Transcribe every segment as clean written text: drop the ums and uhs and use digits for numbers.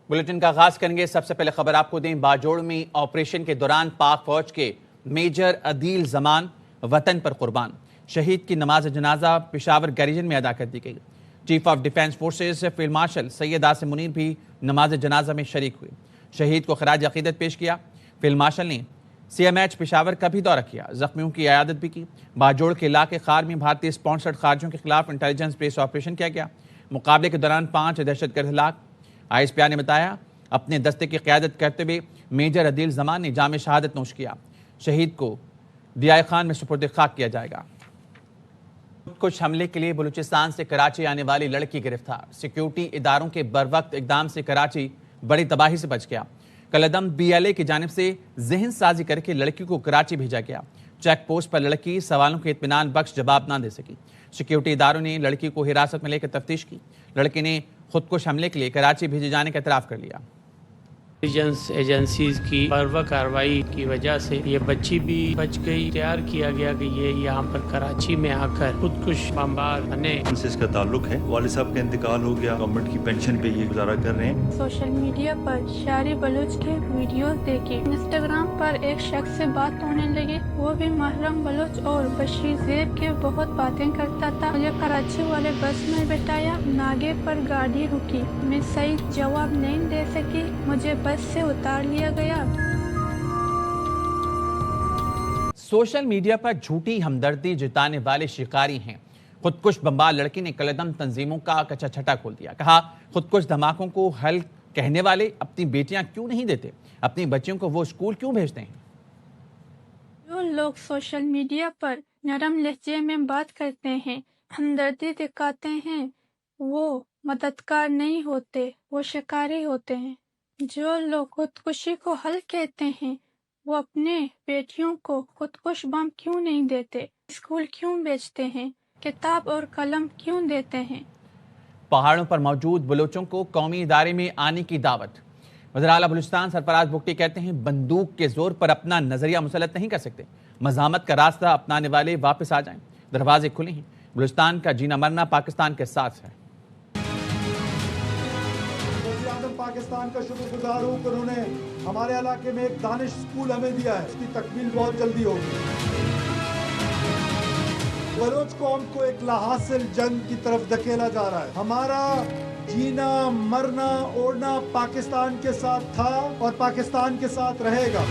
Bulletin کا آغاز کریں گے۔ سب سے پہلے خبر آپ کو دیں، باجوڑ میں آپریشن کے دوران پاک فوج کے میجر عدیل زمان وطن پر قربان۔ شہید کی نماز جنازہ پشاور گیریجن میں ادا کر دی گئی۔ Chief of defence forces field marshal Syed Asim Munir بھی نماز جنازہ میں شریک ہوئے۔ شہید کو خراج عقیدت پیش کیا۔ فیلڈ مارشل نے CMH پشاور کا بھی دورہ کیا، زخمیوں کی عیادت بھی کی۔ باجوڑ کے علاقے خار میں بھارتی اسپانسرڈ خارجیوں کے خلاف انٹیلیجنس بیس آپریشن کیا گیا۔ مقابلے کے دوران 5 دہشت گرد ہلاک۔ ISPR نے بتایا اپنے دستے کی قیادت کرتے ہوئے میجر عدیل زمان نے جام شہادت نوش کیا۔ شہید کو دیائے خان میں سپرد خاک کیا جائے گا۔ کچھ حملے کے لیے بلوچستان سے کراچی آنے والی لڑکی گرفتار۔ سیکیورٹی اداروں کے بروقت اقدام سے کراچی بڑی تباہی سے بچ گیا۔ کالعدم BLA کی جانب سے ذہن سازی کر کے لڑکی کو کراچی بھیجا گیا۔ چیک پوسٹ پر لڑکی سوالوں کے اطمینان بخش جواب نہ دے سکی۔ سیکیورٹی اداروں نے لڑکی کو حراست میں لے کر تفتیش کی۔ لڑکی نے خودکش حملے کے لیے کراچی بھیجے جانے کا اعتراف کر لیا۔ انٹیلیجنس ایجنسیز کی بروقت کارروائی کی وجہ سے یہ بچی بھی بچ گئی۔ تیار کیا گیا کہ یہ یہاں پر کراچی میں آ کر خودکش بمبار بنے۔ سے اس کا تعلق ہے، والد صاحب کا انتقال ہو گیا، گورنمنٹ کی پینشن پہ یہ گزارا کر رہے ہیں۔ سوشل میڈیا پر شاعری بلوچ کے ویڈیوز دیکھے۔ انسٹاگرام پر ایک شخص سے بات ہونے لگی، وہ بھی محرم بلوچ اور بشیر زیب کے بہت باتیں کرتا تھا۔ مجھے کراچی والے بس میں بٹھایا، ناگے پر گاڑی رکی، میں صحیح جواب نہیں دے سکی، مجھے بس سے اتار لیا گیا۔ سوشل میڈیا پر جھوٹی ہمدردی جتانے والے شکاری ہیں۔ خودکش بمبار لڑکی نے کالعدم تنظیموں کا کچا چھٹا کھول دیا۔ کہا خودکش دھماکوں کو حل کہنے والے اپنی بیٹیاں کیوں نہیں دیتے، اپنی بچیوں کو وہ اسکول کیوں بھیجتے ہیں۔ جو لوگ سوشل میڈیا پر نرم لہجے میں بات کرتے ہیں، ہمدردی دکھاتے ہیں، وہ مددگار نہیں ہوتے، وہ شکاری ہوتے ہیں۔ جو لوگ خودکشی کو حل کہتے ہیں، وہ اپنے بیٹیوں کو خودکش بم کیوں نہیں دیتے، اسکول کیوں بھیجتے ہیں، کتاب اور قلم کیوں دیتے ہیں۔ پہاڑوں پر موجود بلوچوں کو قومی ادارے میں آنے کی دعوت۔ وزیر اعلیٰ بلوچستان سرفراز بگٹی کہتے ہیں بندوق کے زور پر اپنا نظریہ مسلط نہیں کر سکتے، مزاحمت کا راستہ اپنانے والے واپس آ جائیں، دروازے کھلے ہیں، بلوچستان کا جینا مرنا پاکستان کے ساتھ ہے۔ پاکستان کا شکر گزار ہوں کہ انہوں نے ہمارے علاقے میں ایک دانش اسکول ہمیں دیا ہے، اس کی تکمیل بہت جلدی ہوگی۔ بلوچ قوم کو ایک لاحاصل جنگ کی طرف دھکیلا جا رہا ہے۔ ہمارا جینا مرنا اوڑنا پاکستان کے ساتھ تھا اور پاکستان کے ساتھ رہے گا۔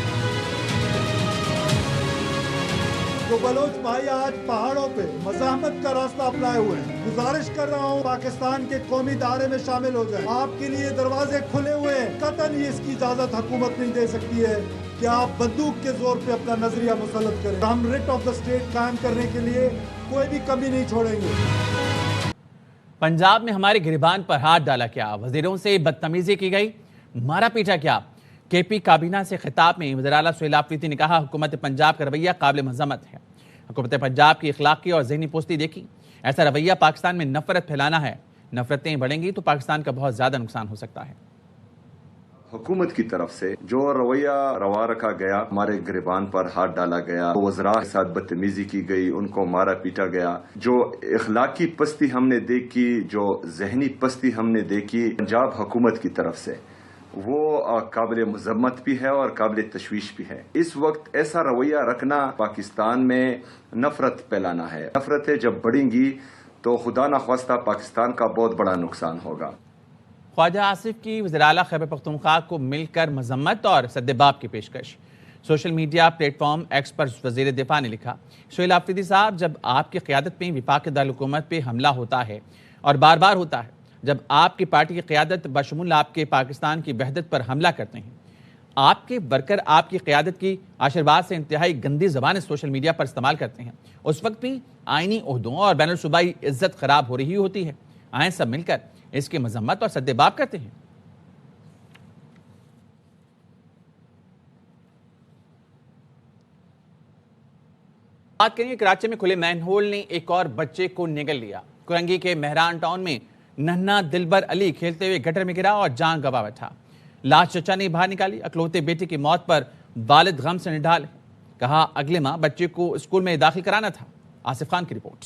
تو بلوچ بھائی آج پہاڑوں پہ مزاحمت کا راستہ اپنائے ہوئے ہیں، گزارش کر رہا ہوں پاکستان کے قومی دائرے میں شامل ہو جائیں۔ آپ کے لیے دروازے کھلے ہوئے ہیں، قطعاً یہ اس کی اجازت حکومت نہیں دے سکتی ہے کہ آپ بندوق کے زور پہ اپنا نظریہ مسلط کریں۔ ہم ریٹ آف دا اسٹیٹ قائم کرنے کے لیے کوئی بھی کمی نہیں چھوڑیں گے۔ پنجاب میں ہمارے گریبان پر ہاتھ ڈالا کیا، وزیروں سے بدتمیزی کی گئی، مارا پیٹا کیا۔ KP کابینہ سے خطاب میں وزیر اعلیٰ سہیل آفریدی نے کہا حکومت پنجاب کا رویہ قابل مذمت ہے۔ حکومت پنجاب کی اخلاقی اور ذہنی پستی دیکھی، ایسا رویہ پاکستان میں نفرت پھیلانا ہے، نفرتیں بڑھیں گی تو پاکستان کا بہت زیادہ نقصان ہو سکتا ہے۔ حکومت کی طرف سے جو رویہ روا رکھا گیا، ہمارے گریبان پر ہاتھ ڈالا گیا، وزراء کے ساتھ بدتمیزی کی گئی، ان کو مارا پیٹا گیا، جو اخلاقی پستی ہم نے دیکھی، جو ذہنی پستی ہم نے دیکھی پنجاب حکومت کی طرف سے، وہ قابل مذمت بھی ہے اور قابل تشویش بھی ہے۔ اس وقت ایسا رویہ رکھنا پاکستان میں نفرت پھیلانا ہے۔ نفرتیں جب بڑھیں گی تو خدا نخواستہ پاکستان کا بہت بڑا نقصان ہوگا۔ خواجہ آصف کی وزیر اعلیٰ خیبر پختونخوا کو مل کر مذمت اور سدباب کی پیشکش۔ Social media platform X پر وزیر دفاع نے لکھا سہیل آفریدی صاحب، جب آپ کی قیادت میں وفاقی دارالحکومت پہ حملہ ہوتا ہے اور بار بار ہوتا ہے، جب آپ کی پارٹی کی قیادت بشمول آپ کے پاکستان کی وحدت پر حملہ کرتے ہیں، آپ کے ورکر آپ کی قیادت کی آشرواد سے انتہائی گندی زبانیں سوشل میڈیا پر استعمال کرتے ہیں، اس وقت بھی آئینی عہدوں اور بین الصوبائی عزت خراب ہو رہی ہوتی ہے، آئیں سب مل کر اس کی مذمت اور سدباب کرتے ہیں۔ بات کریں کراچی میں کھلے مین ہول نے ایک اور بچے کو نگل لیا۔ کرنگی کے مہران ٹاؤن میں ننھا دلبر علی کھیلتے ہوئے گٹر میں گرا اور جان گنوا بیٹھا۔ لاش چچا نے باہر نکالی۔ اکلوتے بیٹے کی موت پر والد غم سے نڈھال ہے، کہا اگلے ماہ بچے کو اسکول میں داخل کرانا تھا۔ آصف خان کی رپورٹ۔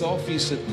100%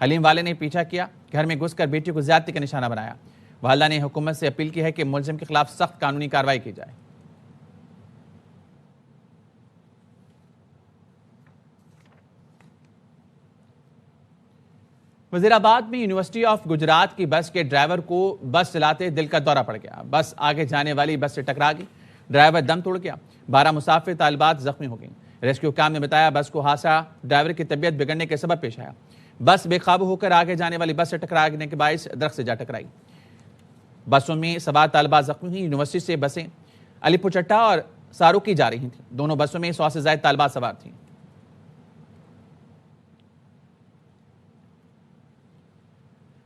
حلیم والے نے پیچھا کیا، گھر میں گھس کر بیٹی کو زیادتی کا نشانہ بنایا۔ والدہ نے حکومت سے اپیل کی ہے کہ ملزم کے خلاف سخت قانونی کارروائی کی جائے۔ وزیر آباد میں یونیورسٹی آف گجرات کی بس کے ڈرائیور کو بس چلاتے دل کا دورہ پڑ گیا۔ بس آگے جانے والی بس سے ٹکرا گئی، ڈرائیور دم توڑ گیا، 12 مسافر طالبات زخمی ہو گئیں۔ ریسکیو کام نے بتایا بس کو حادثہ ڈرائیور کی طبیعت بگڑنے کے سبب پیش آیا۔ بس بے قابو ہو کر آگے جانے والی بس سے ٹکرانے کے باعث درخت سے جا ٹکرائی۔ بسوں میں سوار طالبات زخمی ہوئی۔ یونیورسٹی سے بسیں علی پور چٹا اور ساروکی جا رہی تھیں۔ دونوں بسوں میں 100 سے زائد طالبات سوار تھیں۔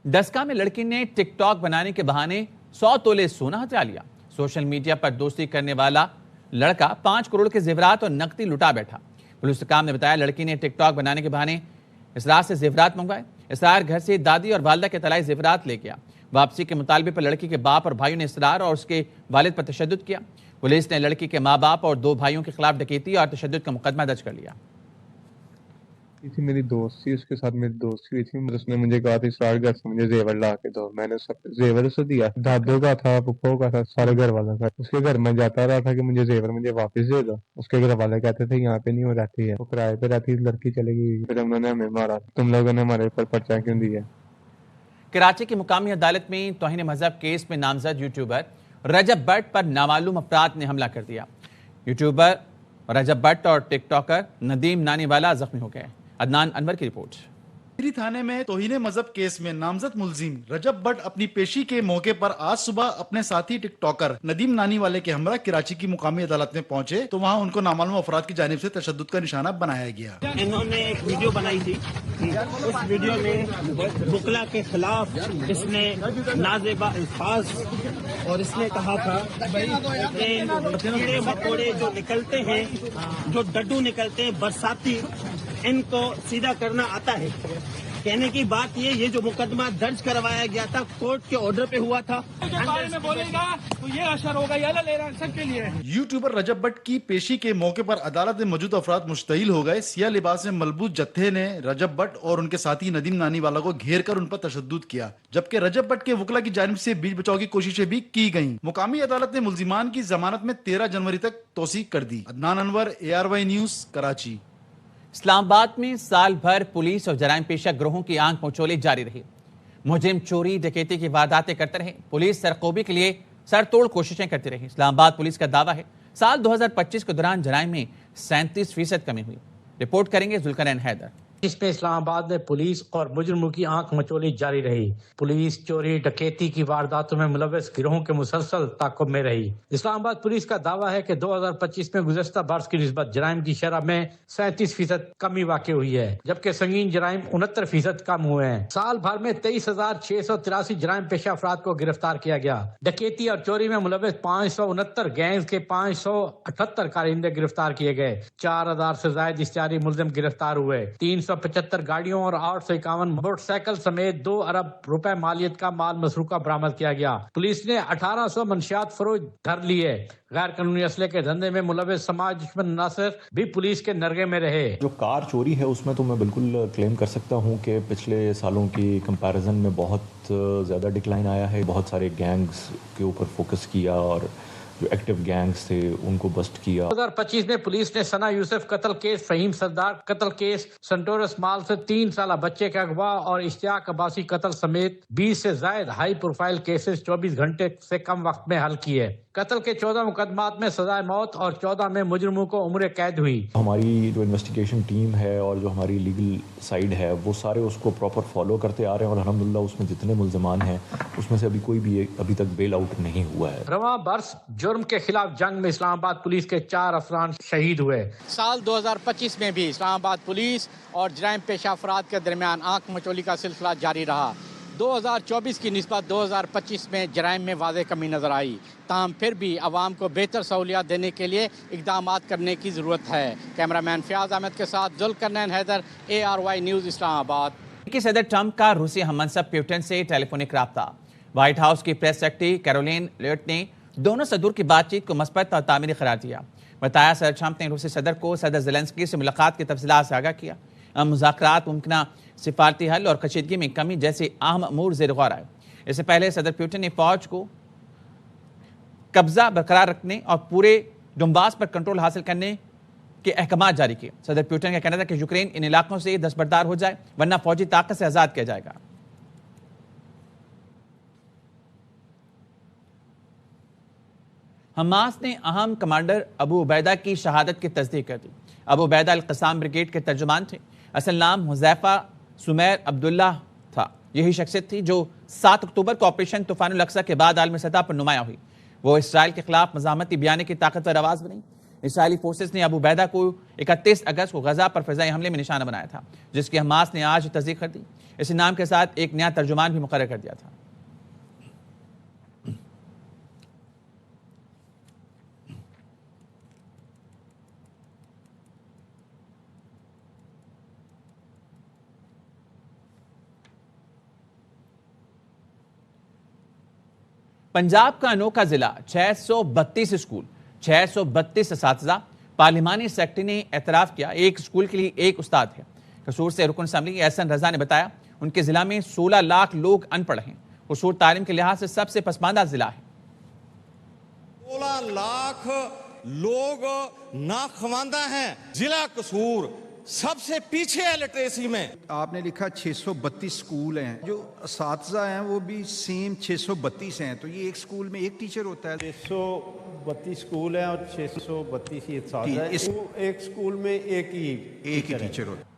ڈسکا میں لڑکی نے ٹک ٹاک بنانے کے بہانے 100 تولے سونا ہتھیا لیا۔ سوشل میڈیا پر دوستی کرنے والا لڑکا 5 کروڑ کے زیورات اور نقدی لٹا بیٹھا۔ پولیس حکام نے بتایا لڑکی نے ٹک ٹاک بنانے کے بہانے اسرار سے زیورات منگوائے۔ اسرار گھر سے دادی اور والدہ کے طلائی زیورات لے گیا۔ واپسی کے مطالبے پر لڑکی کے باپ اور بھائیوں نے اسرار اور اس کے والد پر تشدد کیا۔ پولیس نے لڑکی کے ماں باپ اور 2 بھائیوں کے خلاف ڈکیتی اور تشدد کا مقدمہ درج کر لیا۔ تھی میری دوست تھی، اس کے ساتھ میری دوستی ہوئی تھی۔ اس نے مجھے کہا تھا اسرار گھر سے مجھے زیور لا کے دو، میں نے زیور اسے دیا۔ دادوں کا تھا، پپھوں کا تھا، سارے گھر والوں کا۔ اس کے گھر میں جاتا رہا تھا کہ مجھے زیور مجھے واپس دے دو۔ اس کے گھر والے کہتے تھے یہاں پہ نہیں ہو رہتی ہے، وہ کرائے پہ رہتی، لڑکی چلے گئی، پھر انہوں نے ہمیں مارا۔ تم لوگوں نے ہمارے اوپر پرچہ کیوں دیا؟ کراچی کی مقامی عدالت میں توہین مذہب کیس میں نامزد یوٹیوبر رجب بٹ پر نامعلوم افراد نے حملہ کر دیا۔ یوٹیوبر رجب بٹ اور ٹک ٹاکر ندیم نانی والا زخمی ہو گئے۔ عدنان انور کی رپورٹ۔ تھانے میں توہین مذہب کیس میں نامزد ملزم رجب بٹ اپنی پیشی کے موقع پر آج صبح اپنے ساتھی ٹک ٹاکر ندیم نانی والے کے ہمراہ کراچی کی مقامی عدالت میں پہنچے تو وہاں ان کو نامعلوم افراد کی جانب سے تشدد کا نشانہ بنایا گیا۔ انہوں نے ایک ویڈیو بنائی تھی، اس ویڈیو میں بکلا کے خلاف اس نے نازیبا الفاظ اور اس نے کہا تھا کہ کیڑے مکوڑے جو نکلتے ہیں، جو ڈڈو نکلتے ہیں برساتی، ان کو سیدھا کرنا آتا ہے۔ کہنے کی بات یہ جو مقدمہ درج کروایا گیا تھا کورٹ کے آرڈر پہ ہوا تھا۔ یوٹیوبر رجب بٹ کی پیشی کے موقع پر عدالت میں موجود افراد مشتعل ہو گئے۔ سیاہ لباس میں ملبوس جتھے نے رجب بٹ اور ان کے ساتھی ندیم نانی والا کو گھیر کر ان پر تشدد کیا، جبکہ رجب بٹ کے وکلا کی جانب سے بیچ بچاؤ کی کوششیں بھی کی گئیں۔ مقامی عدالت نے ملزمان کی ضمانت میں 13 جنوری تک توسیع کر دی۔ عدنان انور، ARY نیوز، کراچی۔ اسلام آباد میں سال بھر پولیس اور جرائم پیشہ گروہوں کی آنکھ مچولی جاری رہی۔ مجرم چوری ڈکیتی کی وارداتیں کرتے رہے۔ پولیس سرخوبی کے لیے سر توڑ کوششیں کرتی رہی۔ اسلام آباد پولیس کا دعویٰ ہے سال 2025 کے دوران جرائم میں 37% کمی ہوئی۔ رپورٹ کریں گے ذوالقرنین حیدر۔ اس میں اسلام آباد میں پولیس اور مجرموں کی آنکھ مچولی جاری رہی۔ پولیس چوری ڈکیتی کی وارداتوں میں ملوث گروہوں کے مسلسل تعاقب میں رہی۔ اسلام آباد پولیس کا دعویٰ ہے کہ 2025 میں گزشتہ برس کی نسبت جرائم کی شرح میں 37% کمی واقع ہوئی ہے، جبکہ سنگین جرائم 69% کم ہوئے ہیں۔ سال بھر میں 23,683 جرائم پیشہ افراد کو گرفتار کیا گیا۔ ڈکیتی اور چوری میں ملوث 569 گینگز کے 578 کارندے گرفتار کیے گئے۔ 4,000 سے زائد اشتہاری ملزم گرفتار ہوئے۔ 375 گاڑیوں اور 851 موٹر سائیکل سمیت 2 ارب روپے مالیت کا مال مسروقہ برآمد کیا گیا۔ پولیس نے 1800 منشیات فروخت دھر لیے۔ غیر قانونی اسلحے کے دھندے میں ملوث سماج دشمن عناصر بھی پولیس کے نرغے میں رہے۔ جو کار چوری ہے اس میں تو میں بالکل کلیم کر سکتا ہوں کہ پچھلے سالوں کی کمپیریزن میں بہت زیادہ ڈکلائن آیا ہے۔ بہت سارے گینگز کے اوپر فوکس کیا اور جو ایکٹیو گینگز تھے ان کو بسٹ کیا۔ 2025 میں پولیس نے ثنا یوسف قتل کیس، فہیم سردار قتل کیس، سنٹورس مال سے 3 سالہ بچے کا اغوا اور اشتیاق عباسی قتل سمیت 20 سے زائد ہائی پروفائل کیسز 24 گھنٹے سے کم وقت میں حل کیے۔ قتل کے 14 مقدمات میں سزائے موت اور 14 میں مجرموں کو عمر قید ہوئی۔ ہماری جو انویسٹیگیشن ٹیم ہے اور جو ہماری لیگل سائیڈ ہے وہ سارے اس کو پراپر فالو کرتے آ رہے ہیں اور الحمدللہ اس میں جتنے ملزمان ہیں اس میں سے کوئی بھی ابھی تک بیل آؤٹ نہیں ہوا ہے۔ رواں برس جرم کے خلاف جنگ میں اسلام آباد پولیس کے 4 افراد شہید ہوئے۔ سال 2025 میں بھی اسلام آباد پولیس اور جرائم پیشہ افراد کے درمیان آنکھ مچولی کا سلسلہ جاری رہا۔ 2024 کی نسبت 2025 میں جرائم میں واضح کمی نظر آئی، تاہم پھر بھی عوام کو بہتر سہولیات دینے کے لیے اقدامات کرنے کی ضرورت ہے۔ کیمرہ مین فیاض احمد کے ساتھ ذوالقرنین حیدر، ARY نیوز، اسلام آباد۔ امریکی صدر ٹرمپ کا روسی ہم منصب پیوٹن سے ٹیلی فونک رابطہ۔ وائٹ ہاؤس کی پریس سیکرٹری کیرولین لیوٹ نے دونوں صدور کی بات چیت کو مثبت اور تعمیری قرار دیا۔ بتایا صدر ٹرمپ نے روسی صدر کو صدر زیلنسکی سے ملاقات کی تفصیلات سے آگاہ کیا۔ مذاکرات، ممکنہ سفارتی حل اور کشیدگی میں کمی جیسے اہم امور زیر غور آئے۔ اس سے پہلے صدر پوٹن نے فوج کو قبضہ برقرار رکھنے اور پورے ڈونباس پر کنٹرول حاصل کرنے کے احکامات جاری کیے۔ صدر پوٹن کا کہنا تھا کہ یوکرین ان علاقوں سے دستبردار ہو جائے ورنہ فوجی طاقت سے آزاد کیا جائے گا۔ حماس نے اہم کمانڈر ابو عبیدہ کی شہادت کی تصدیق کر دی۔ ابو عبیدہ القسام بریگیڈ کے ترجمان تھے۔ اصل نام حذیفہ سمیر عبداللہ تھا۔ یہی شخصیت تھی جو 7 اکتوبر کو آپریشن طوفان الاقصی کے بعد عالمی سطح پر نمایاں ہوئی۔ وہ اسرائیل کے خلاف مزاحمتی بیانیے کی طاقتور آواز بنی۔ اسرائیلی فورسز نے ابو عبیدہ کو 31 اگست کو غزہ پر فضائی حملے میں نشانہ بنایا تھا، جس کی حماس نے آج تصدیق کر دی۔ اسی نام کے ساتھ ایک نیا ترجمان بھی مقرر کر دیا تھا۔ پنجاب کا انوکھا ضلع، 632 اسکول، 632 اساتذہ۔ پارلیمانی سیکرٹری نے اعتراف کیا ایک اسکول کے لیے ایک استاد ہے۔ قصور سے رکن اسمبلی احسن رضا نے بتایا ان کے ضلع میں 16 لاکھ لوگ ان پڑھ ہیں۔ قصور تعلیم کے لحاظ سے سب سے پسماندہ ضلع ہے۔ 16 لاکھ لوگ ناخواندہ ہیں۔ ضلع قصور سب سے پیچھے ہے لٹریسی میں۔ آپ نے لکھا 632 اسکول ہیں، جو اساتذہ ہیں وہ بھی سیم 632 ہیں، تو یہ ایک اسکول میں ایک ٹیچر ہوتا ہے۔ 632 اسکول ہیں اور 632 ہی اساتذہ ہیں، ایک اسکول میں ایک ہی ٹیچر ہوتا ہے۔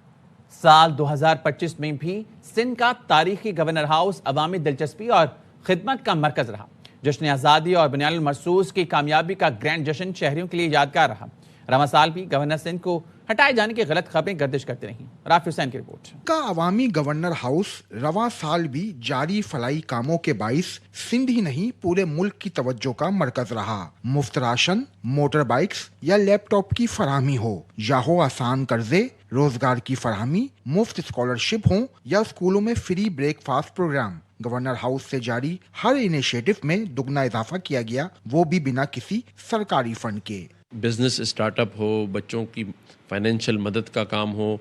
سال 2025 میں بھی سندھ کا تاریخی گورنر ہاؤس عوامی دلچسپی اور خدمت کا مرکز رہا۔ جشن آزادی اور بنیاد المرصوص کی کامیابی کا گرینڈ جشن شہریوں کے لیے یادگار رہا۔ رواں سال بھی گورنر سندھ کو ہٹائے جانے کی غلط خبریں گردش کرتے رہیں۔ رافع حسین کی رپورٹ۔ کا عوامی گورنر ہاؤس رواں سال بھی جاری فلاحی کاموں کے باعث سندھ ہی نہیں پورے ملک کی توجہ کا مرکز رہا۔ مفت راشن، موٹر بائکس یا لیپ ٹاپ کی فراہمی ہو، یا ہو آسان قرضے، روزگار کی فراہمی، مفت اسکالرشپ ہوں یا اسکولوں میں free breakfast programme, governor house سے جاری ہر انیشیٹو میں دگنا اضافہ کیا گیا، وہ بھی بنا کسی سرکاری فنڈ کے۔ بزنس اسٹارٹ اپ ہو، بچوں کی فائنینشیل مدد کا کام ہو،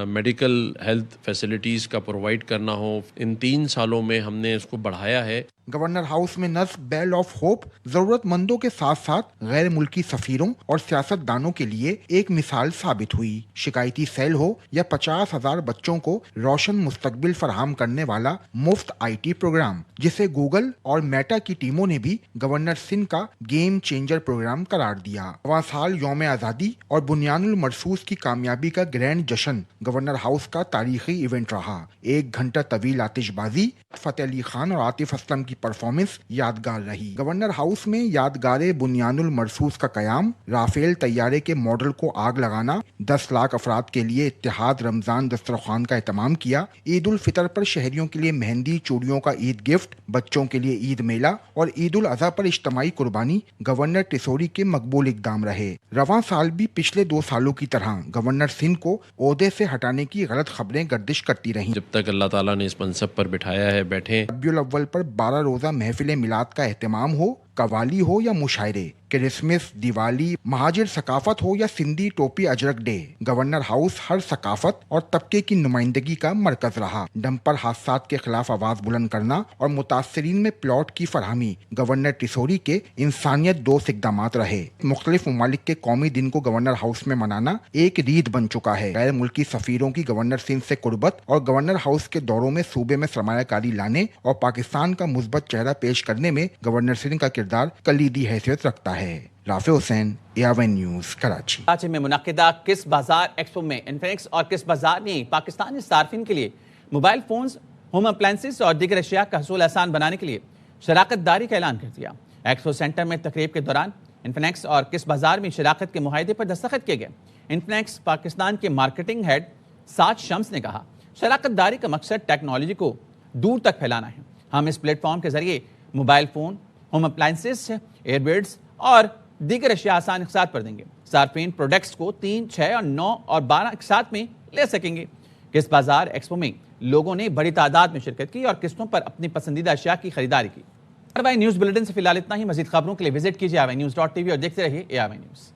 میڈیکل ہیلتھ فیسلٹیز کا پرووائڈ کرنا ہو، ان 3 سالوں میں ہم نے اس کو بڑھایا ہے۔ گورنر ہاؤس میں نصب بیل آف ہوپ ضرورت مندوں کے ساتھ ساتھ غیر ملکی سفیروں اور سیاست دانوں کے لیے ایک مثال ثابت ہوئی۔ شکایتی سیل ہو یا 50,000 بچوں کو روشن مستقبل فراہم کرنے والا مفت IT پروگرام، جسے گوگل اور میٹا کی ٹیموں نے بھی گورنر سندھ کا گیم چینجر پروگرام قرار دیا۔ رواں سال یوم آزادی اور بنیاد المرصوص کی کامیابی کا گرینڈ جشن گورنر ہاؤس کا تاریخی ایونٹ رہا۔ 1 گھنٹہ طویل آتش بازی، فتح علی خان اور عاطف اسلم کی پرفارمنس یادگار رہی۔ گورنر ہاؤس میں یادگار بنیاد المرصوص کا قیام، رافیل طیارے کے ماڈل کو آگ لگانا، 10 لاکھ افراد کے لیے اتحاد رمضان دسترخوان کا اہتمام کیا، عید الفطر پر شہریوں کے لیے مہندی چوڑیوں کا عید گفٹ، بچوں کے لیے عید میلہ اور عید الاضحیٰ پر اجتماعی قربانی گورنر ٹیسوری کے مقبول اقدام رہے۔ رواں سال بھی پچھلے 2 سالوں کی طرح گورنر سندھ کو عہدے سے ہٹانے کی غلط خبریں گردش کرتی رہیں۔ جب تک اللہ تعالیٰ نے اس منصب پر بٹھایا ہے، بیٹھیں۔ ربیع الاول پر 12 روزہ محفل میلاد کا اہتمام ہو، قوالی ہو یا مشاعرے، کرسمس، دیوالی، مہاجر ثقافت ہو یا سندھی ٹوپی اجرک ڈے، گورنر ہاؤس ہر ثقافت اور طبقے کی نمائندگی کا مرکز رہا۔ ڈمپر حادثات کے خلاف آواز بلند کرنا اور متاثرین میں پلاٹ کی فراہمی گورنر ٹیسوری کے انسانیت دوست اقدامات رہے۔ مختلف ممالک کے قومی دن کو گورنر ہاؤس میں منانا ایک ریت بن چکا ہے۔ غیر ملکی سفیروں کی گورنر سندھ سے قربت اور گورنر ہاؤس کے دوروں میں صوبے میں سرمایہ کاری لانے اور پاکستان کا مثبت چہرہ پیش کرنے میں گورنر سندھ کا کردار کلیدی حیثیت رکھتا ہے۔ رافع حسین، AR1 نیوز، کراچی۔ کراچی میں منعقدہ کس بازار ایکسپو میں انفینکس اور کس بازار نے پاکستانی صارفین کے لیے موبائل فونز، ہوم اپلائنسز اور دیگر اشیاء کا حصول آسان بنانے کے لیے شراکت داری کا اعلان کر دیا۔ ایکسپو سینٹر میں تقریب کے دوران انفینکس اور کس بازار میں شراکت کے معاہدے پر دستخط کیے گئے۔ انفینکس پاکستان کے مارکیٹنگ ہیڈ ساج شمس نے کہا، شراکت داری کا مقصد ٹیکنالوجی کو دور تک پھیلانا ہے۔ ہم اس پلیٹ فارم کے ذریعے mobile phone, home appliances, air beds اور دیگر اشیاء آسان اقساط پر دیں گے۔ صارفین پروڈکٹس کو 3، 6 اور 9 اور 12 اقساط میں لے سکیں گے۔ کس بازار ایکسپو میں لوگوں نے بڑی تعداد میں شرکت کی اور قسطوں پر اپنی پسندیدہ اشیاء کی خریداری کی۔ AR1 نیوز بلیٹن سے فی الحال اتنا ہی۔ مزید خبروں کے لیے وزٹ کیجیے AR1news.tv اور دیکھتے رہیے AR1 نیوز۔